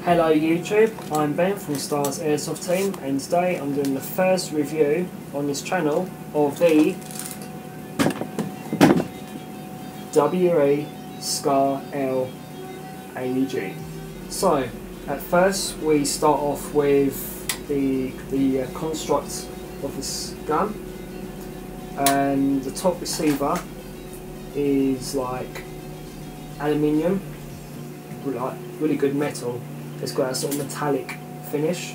Hello YouTube, I'm Ben from Star's Airsoft team, and today I'm doing the first review on this channel of the WE Scar L AEG. So at first we start off with the construct of this gun, and the top receiver is like aluminium, like really good metal. It's got a sort of metallic finish.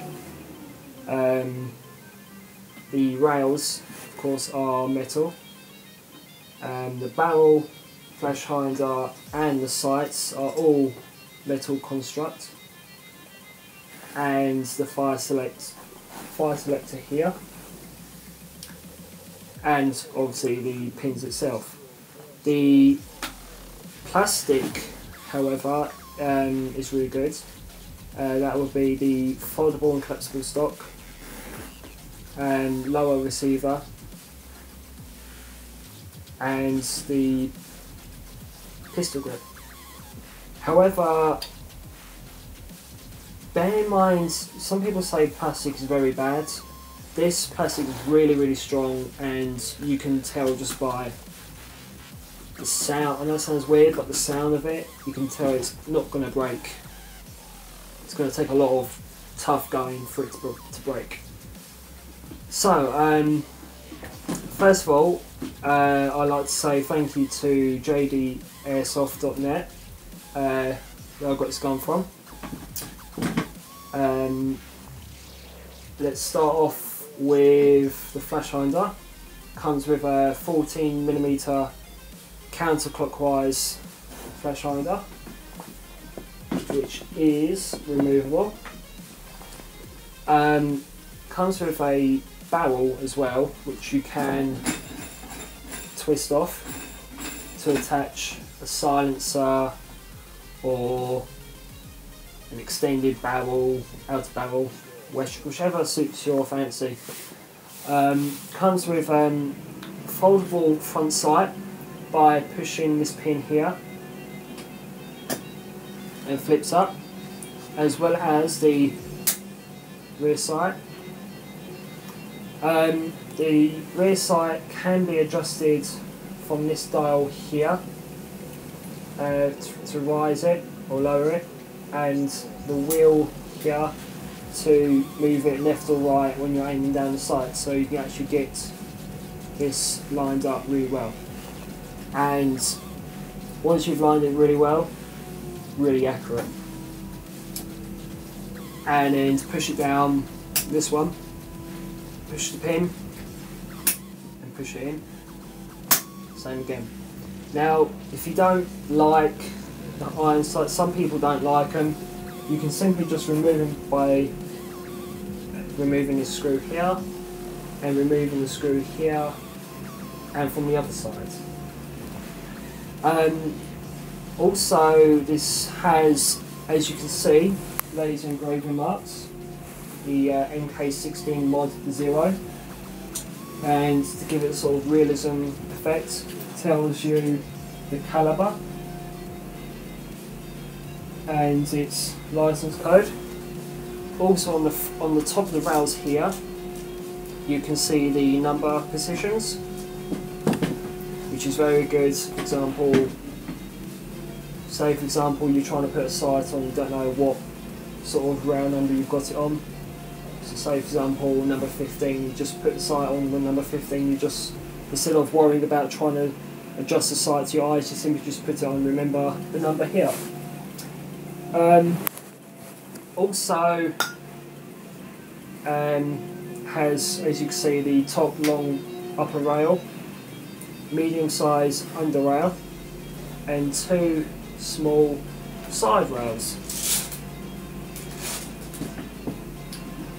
The rails, of course, are metal. The barrel, flash hinder, and the sights are all metal construct. And the fire selector here, and obviously the pins itself. The plastic, however, is really good. That would be the foldable and collapsible stock, and lower receiver, and the pistol grip. However, bear in mind, some people say plastic is very bad. This plastic is really strong, and you can tell just by the sound. I know it sounds weird, but the sound of it, you can tell it's not going to break. It's going to take a lot of tough going for it to break. So, first of all, I'd like to say thank you to jdAirsoft.net, where I got this gun from. Let's start off with the flash hinder. Comes with a 14mm counterclockwise flash hinder, which is removable. Comes with a barrel as well, which you can twist off to attach a silencer or an extended barrel, outer barrel, whichever suits your fancy. Comes with foldable front sight by pushing this pin here, and flips up, as well as the rear sight. The rear sight can be adjusted from this dial here to rise it or lower it, and the wheel here to move it left or right when you're aiming down the sight, so you can actually get this lined up really well. And once you've lined it really well, really accurate. And then to push it down, this one, push the pin and push it in. Same again. Now, if you don't like the iron sights, some people don't like them, you can simply just remove them by removing this screw here and removing the screw here and from the other side. Also, this has, as you can see, laser engraving marks, the MK16 Mod 0, and to give it a sort of realism effect, tells you the calibre and its license code. Also on the top of the rails here, you can see the number positions, which is very good. For example, say for example you're trying to put a sight on, you don't know what sort of rail number you've got it on. So say for example number 15, you just put the sight on the number 15, you just, instead of worrying about trying to adjust the sight to your eyes, you simply just put it on and remember the number here. Also has, as you can see, the top long upper rail, medium size under rail, and two small side rails.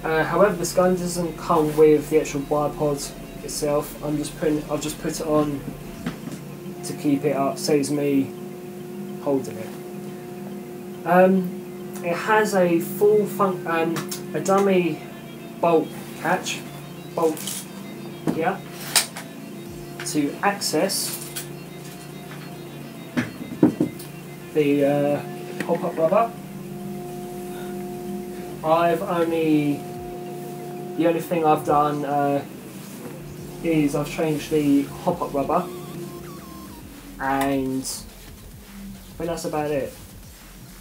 However, this gun doesn't come with the actual bipod itself. I've just put it on to keep it up, saves me holding it. It has a full a dummy bolt catch, bolt here, to access the pop-up rubber, The only thing I've done is I've changed the hop-up rubber, and I think that's about it.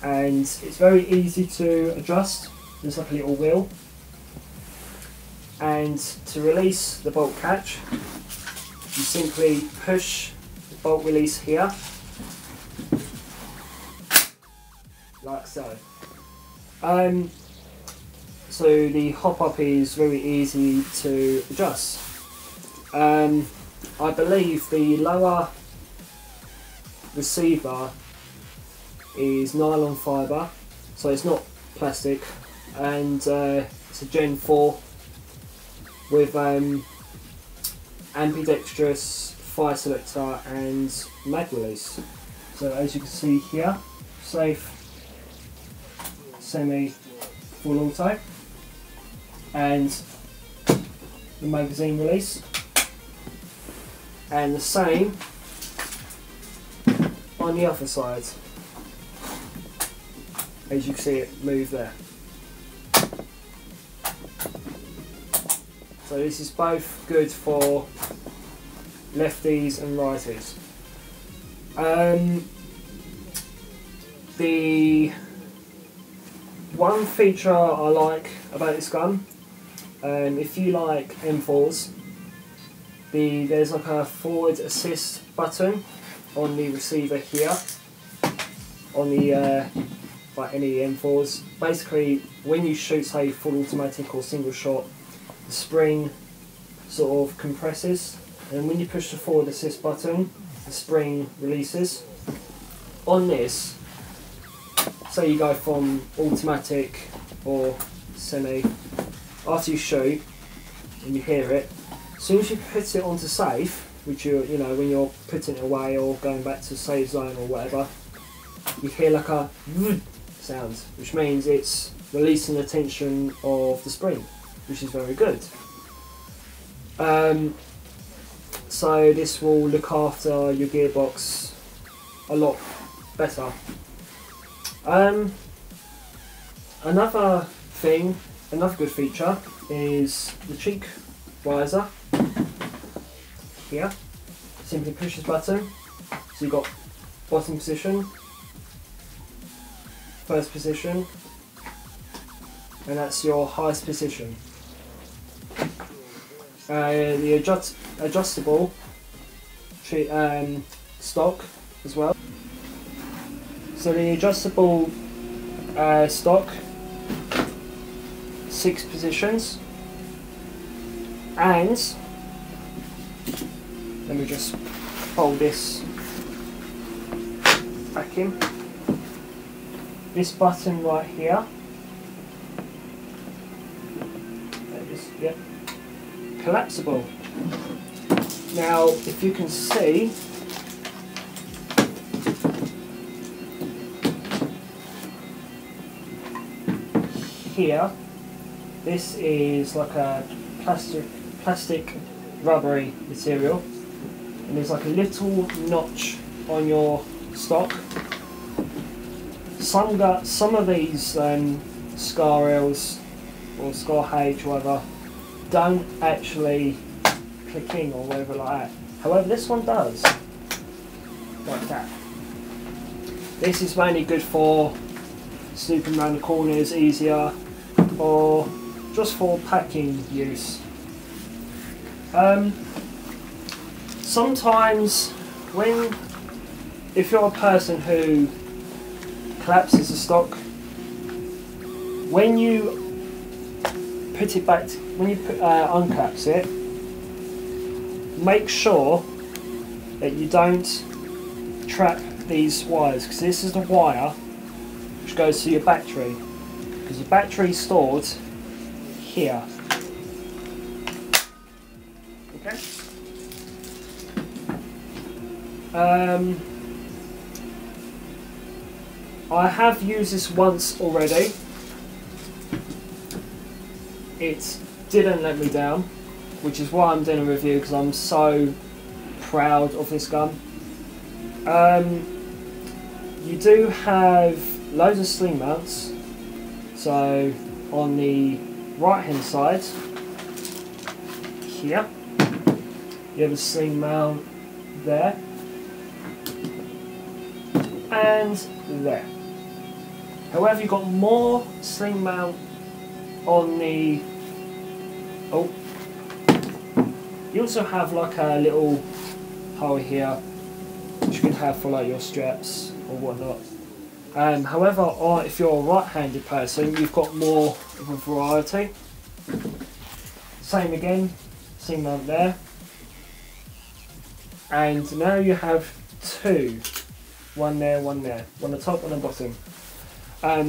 And it's very easy to adjust. There's like a little wheel, and to release the bolt catch, you simply push the bolt release here, like so. So the hop-up is very easy to adjust. I believe the lower receiver is nylon fibre, so it's not plastic, and it's a Gen 4 with ambidextrous fire selector and mag release. So as you can see here, safe, semi, full auto, and the magazine release, and the same on the other side. As you can see it move there. So this is both good for lefties and righties. The one feature I like about this gun, if you like M4s, there's like a forward assist button on the receiver here, on the like any M4s. Basically, when you shoot, say, full automatic or single shot, the spring sort of compresses, and when you push the forward assist button, the spring releases. On this, say you go from automatic or semi, after you shoot and you hear it, as soon as you put it onto safe, which you know when you're putting it away or going back to safe zone or whatever, you hear like a sound, which means it's releasing the tension of the spring, which is very good. So this will look after your gearbox a lot better. Another good feature is the cheek riser here. Simply push this button, so you've got bottom position, first position, and that's your highest position. The adjustable stock as well. So the adjustable stock, 6 positions, and let me just fold this back in. This button right here, yep, collapsible. Now, if you can see, here, this is like a plastic rubbery material, and there's like a little notch on your stock. Some of these Scar Ls or Scar H, whatever, don't actually click in or whatever like that. However, this one does, like that. This is mainly good for snooping around the corners easier, or just for packing use. Sometimes if you're a person who collapses the stock, when you put it back, unclaps it, make sure that you don't trap these wires, because this is the wire which goes to your battery, because your battery is stored here. Okay. I have used this once already. It didn't let me down, which is why I'm doing a review, because I'm so proud of this gun. You do have loads of sling mounts, So on the right hand side here, you have a sling mount there and there. However, you've got more sling mount on the... Oh, you also have like a little hole here which you can have for like your straps or whatnot. However, if you're a right-handed person, you've got more of a variety. Same again, sling mount there. And now you have two. One there, one there. One on the top, one on the bottom.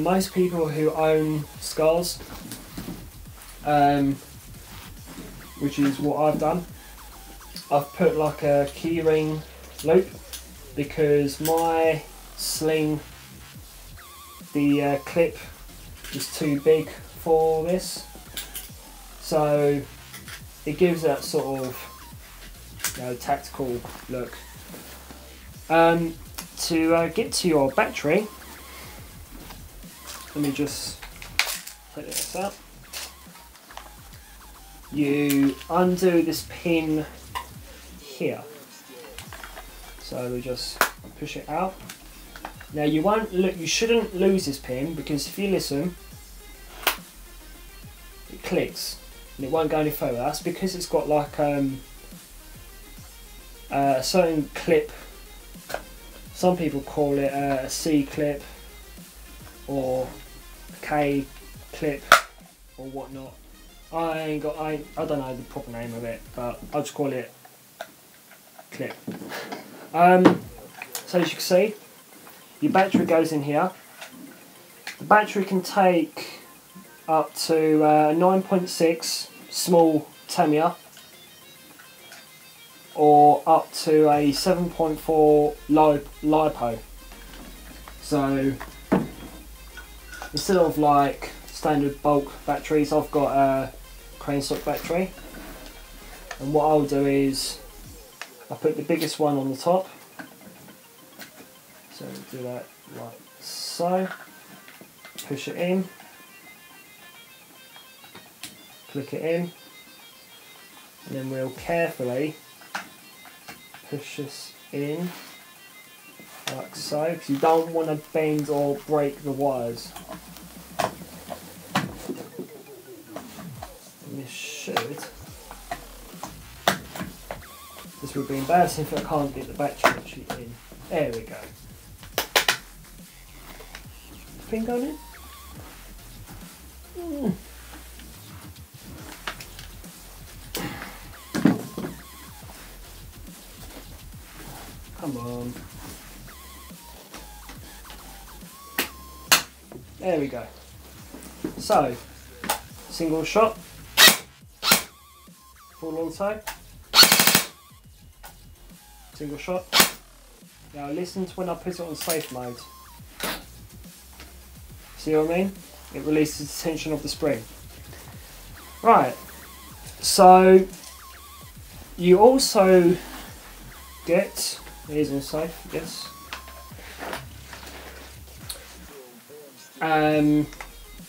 Most people who own scars, which is what I've done, I've put like a keyring loop because my sling, the clip is too big for this, so it gives that sort of, you know, tactical look. To get to your battery, let me just take this out. You undo this pin here, so we just push it out. Now you won't look. You shouldn't lose this pin because if you listen, it clicks and it won't go any further. That's because it's got like a certain clip. Some people call it a C clip or a K clip or whatnot. I don't know the proper name of it, but I'll just call it clip. So as you can see, your battery goes in here. The battery can take up to 9.6 small Tamiya or up to a 7.4 LiPo. So instead of like standard bulk batteries, I've got a crane stock battery, and what I'll do is I put the biggest one on the top. So do that like so, push it in, click it in, and then we'll carefully push this in like so, because you don't want to bend or break the wires. And this should... This would be embarrassing if I can't get the battery actually in. There we go. Pin going in? Come on. There we go. So, single shot, full auto, single shot. Now listen to when I put it on safe mode. See what I mean? It releases the tension of the spring. Right, so you also get, it is on safe, yes.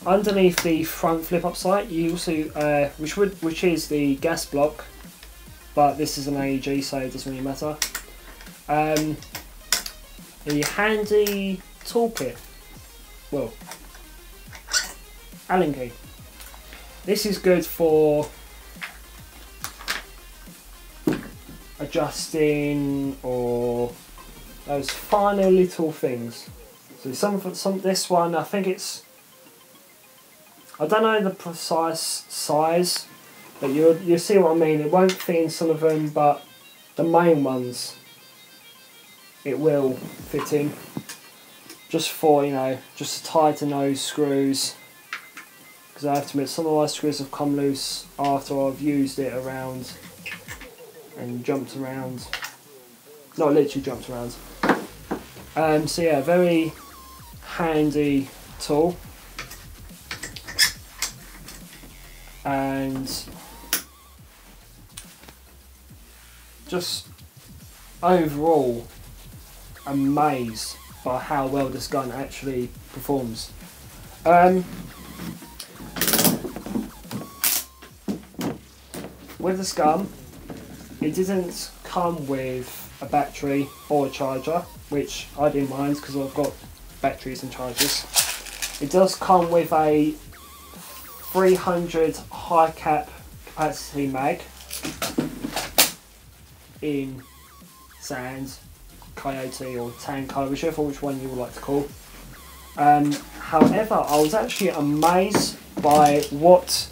Underneath the front flip up sight, you also, which is the gas block, but this is an AEG, so it doesn't really matter. The handy toolkit, well, Allen key. This is good for adjusting or those finer little things. So some this one, I think it's, I don't know the precise size, but you'll see what I mean. It won't fit in some of them, but the main ones it will fit in. Just for, you know, just to tighten those screws. Because I have to admit, some of my screws have come loose after I've used it around and jumped around. Not literally jumped around. So yeah, very handy tool. And just overall amazed by how well this gun actually performs. with this gun, it didn't come with a battery or a charger, which I didn't mind because I've got batteries and chargers. It does come with a 300 high cap capacity mag in sand, coyote or tanko, whichever which one you would like to call. However, I was actually amazed by what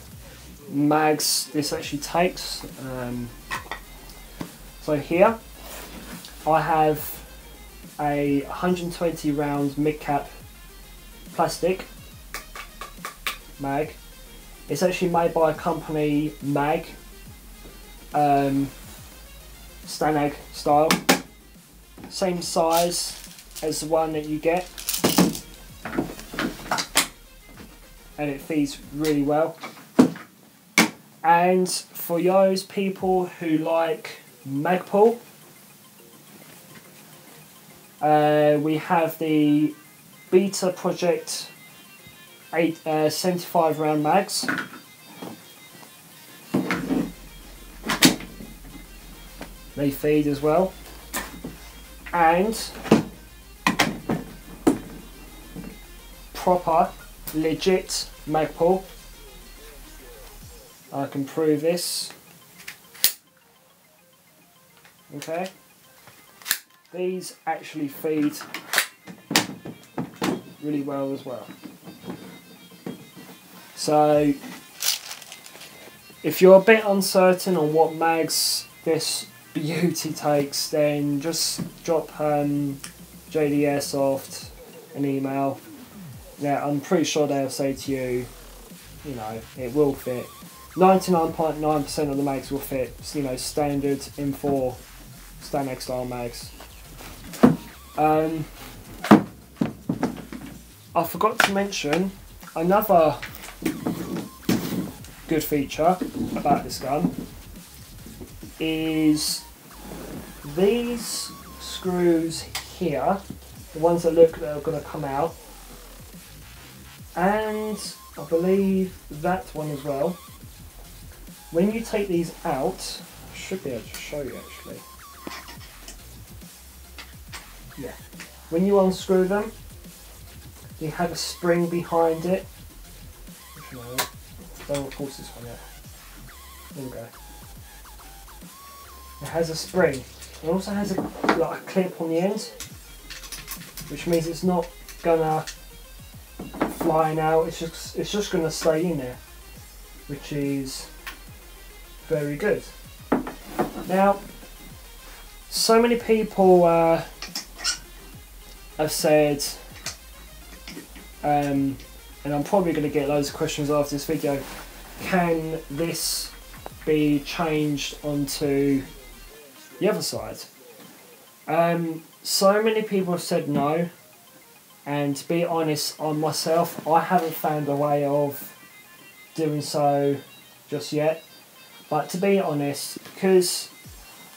mags this actually takes. So here I have a 120 round mid cap plastic mag. It's actually made by a company, Mag, Stanag style, same size as the one that you get, and it feeds really well. And for those people who like Magpul, we have the Beta Project 75 round mags. They feed as well, and proper legit Magpul. I can prove this. Okay, these actually feed really well as well. So if you're a bit uncertain on what mags this beauty takes, then just drop JD Airsoft an email. Now I'm pretty sure they'll say to you, you know, it will fit. 99.9% of the mags will fit, you know, standard M4 Stanag style mags. I forgot to mention another good feature about this gun is these screws here, the ones that look that are going to come out, and I believe that one as well. When you take these out, I should be able to show you actually. Yeah. When you unscrew them, you have a spring behind it. Don't force this one out. There we go. It has a spring. It also has a clip on the end, which means it's not gonna flying out. It's just gonna stay in there, which is very good. Now, so many people have said, and I'm probably going to get loads of questions after this video, can this be changed onto the other side? So many people have said no, and to be honest, on myself, I haven't found a way of doing so just yet. But to be honest, because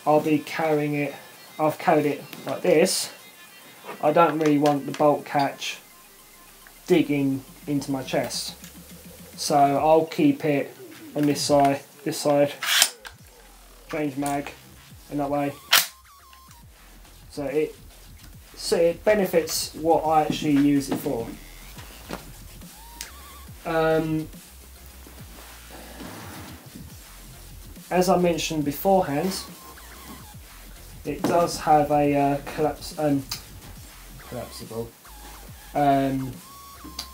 I'll be carrying it, I've carried it like this, I don't really want the bolt catch digging into my chest. So I'll keep it on this side, change mag in that way. So it benefits what I actually use it for. As I mentioned beforehand, it does have a collapsible,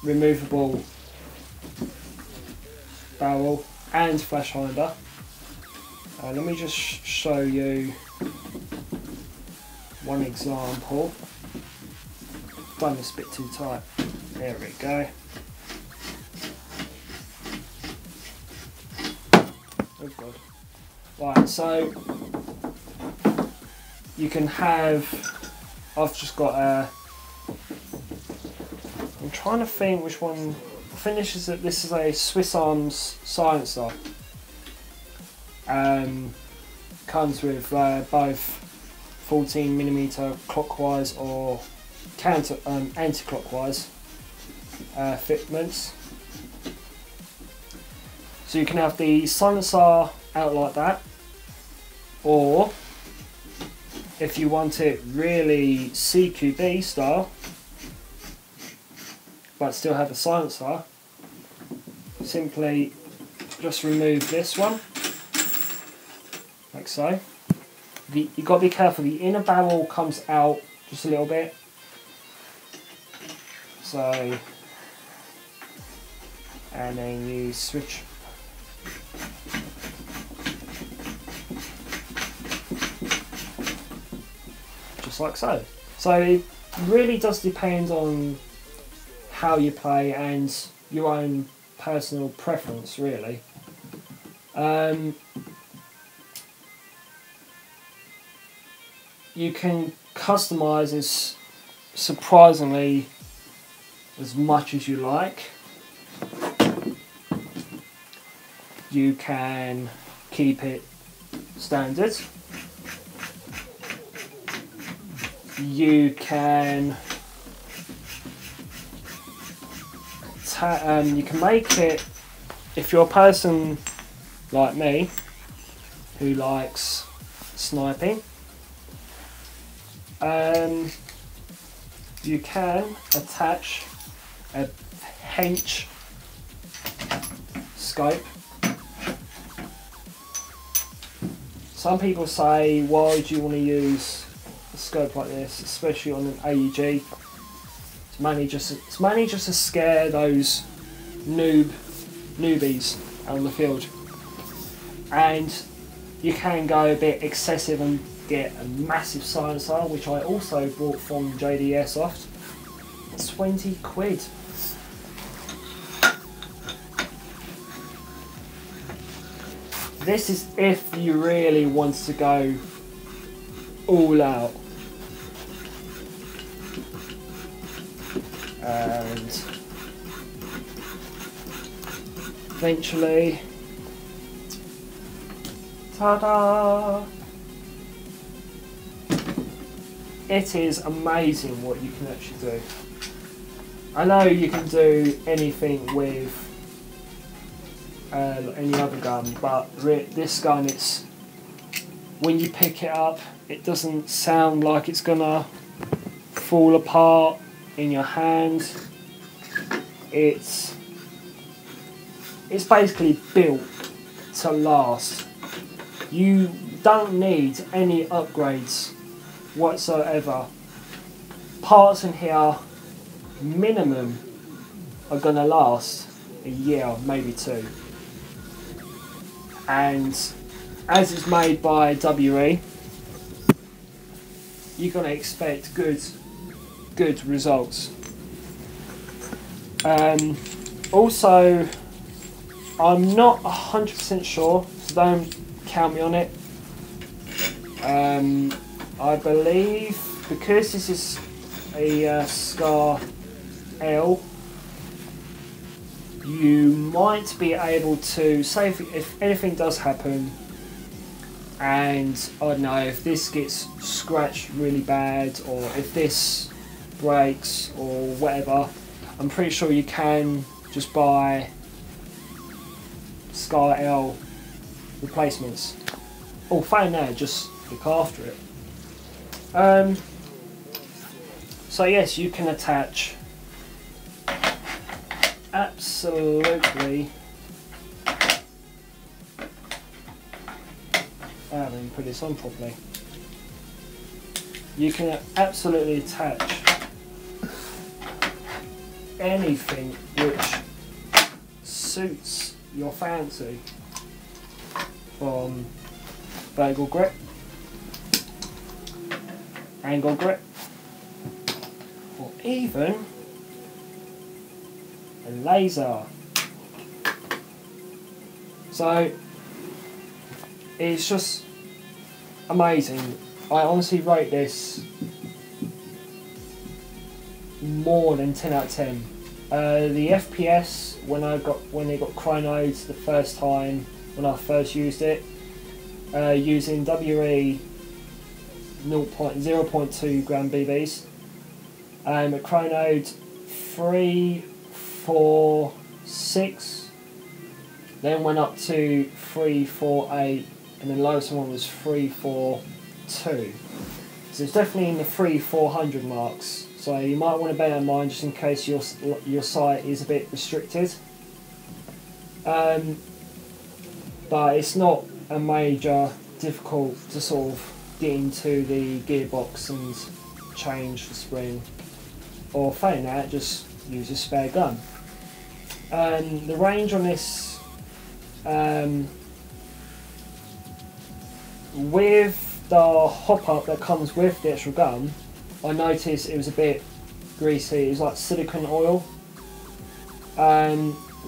removable barrel and flash hinder. Let me just show you one example. Done this a bit too tight. There we go. Oh God. Right, so you can have, I've just got a, I'm trying to think which one, the finish is that this is a Swiss Arms silencer. Comes with both 14mm clockwise or anti-clockwise fitments. So you can have the silencer out like that, or if you want it really CQB style but still have a silencer, simply just remove this one like so. You've got to be careful, the inner barrel comes out just a little bit, so, and then you switch. Just like so. So it really does depend on how you play and your own personal preference, really. You can customize as surprisingly as much as you like. You can keep it standard. You can make it, if you're a person like me who likes sniping, you can attach a hench scope. Some people say, why do you want to use a scope like this, especially on an AEG? It's mainly just to scare those newbies out on the field. And you can go a bit excessive and get a massive silencer, which I also bought from JD Airsoft. It's 20 quid. This is if you really want to go all out. And eventually, ta-da! It is amazing what you can actually do. I know you can do anything with any other gun, but this gun, it's, when you pick it up, it doesn't sound like it's gonna fall apart in your hand. It's basically built to last. You don't need any upgrades whatsoever. Parts in here minimum are gonna last a year, maybe 2. And as it's made by WE, you're gonna expect good results. Also, I'm not 100% sure, so don't count me on it. I believe, because this is a Scar L, you might be able to, say if anything does happen, and I don't know, if this gets scratched really bad, or if this breaks or whatever, I'm pretty sure you can just buy Scar L replacements. Or fine there, just look after it. So yes, you can attach absolutely, I haven't even put this on properly. You can absolutely attach anything which suits your fancy, from bagel grip, angle grip, or even a laser. So it's just amazing. I honestly rate this more than 10 out of 10. The FPS when it got chronoed the first time when I first used it, using WE 0.2 gram BBs, it chronoed 3, 4, 6 then went up to 348, and then lowest one was 342. So it's definitely in the 300-400 marks. So you might want to bear that in mind just in case your sight is a bit restricted. But it's not a major difficult to sort of get into the gearbox and change the spring. Or failing that, just use a spare gun. The range on this, with the hop-up that comes with the actual gun, I noticed it was a bit greasy. It was like silicone oil.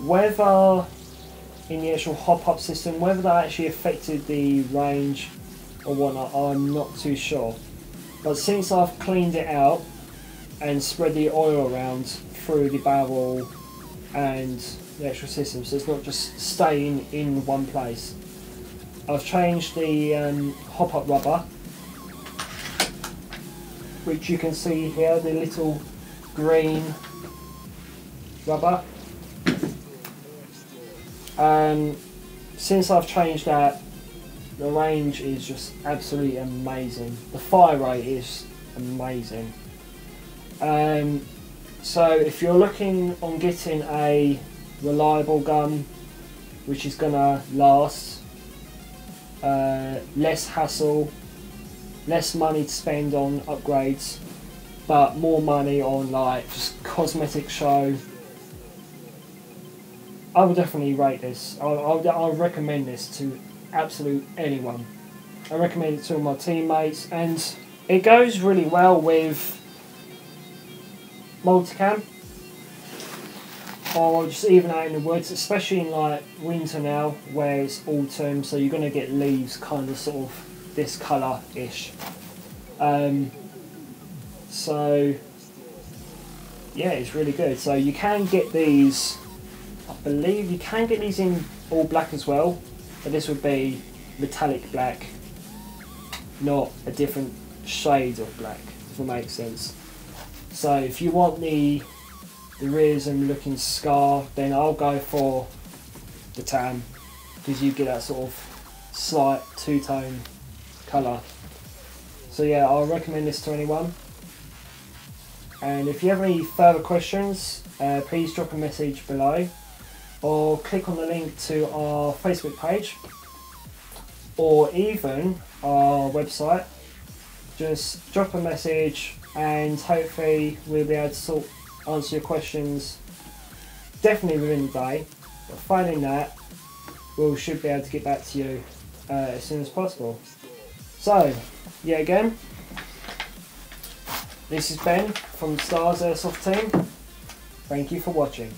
Whether in the actual hop-up system, whether that actually affected the range or whatnot, I'm not too sure. But since I've cleaned it out and spread the oil around through the barrel and the actual system, so it's not just staying in one place, I've changed the hop-up rubber, which you can see here, the little green rubber. Since I've changed that, the range is just absolutely amazing. The fire rate is amazing. So if you're looking on getting a reliable gun which is gonna last, less hassle, less money to spend on upgrades, but more money on like just cosmetic show, I would definitely rate this. I'll recommend this to absolute anyone. I recommend it to all my teammates, and it goes really well with multicam, or just even out in the woods, especially in like winter now where it's autumn, so you're going to get leaves kind of sort of this colour-ish. So yeah, it's really good. So you can get these, I believe you can get these in all black as well, but this would be metallic black, not a different shade of black, if it makes sense. So if you want the realism looking scar, then I'll go for the tan, because you get that sort of slight two-tone colour. So yeah, I'll recommend this to anyone. And if you have any further questions, please drop a message below, or click on the link to our Facebook page, or even our website. Just drop a message and hopefully we'll be able to answer your questions definitely within the day, but failing that, we should be able to get back to you as soon as possible. So yeah, again, this is Ben from the Stars Airsoft team. Thank you for watching.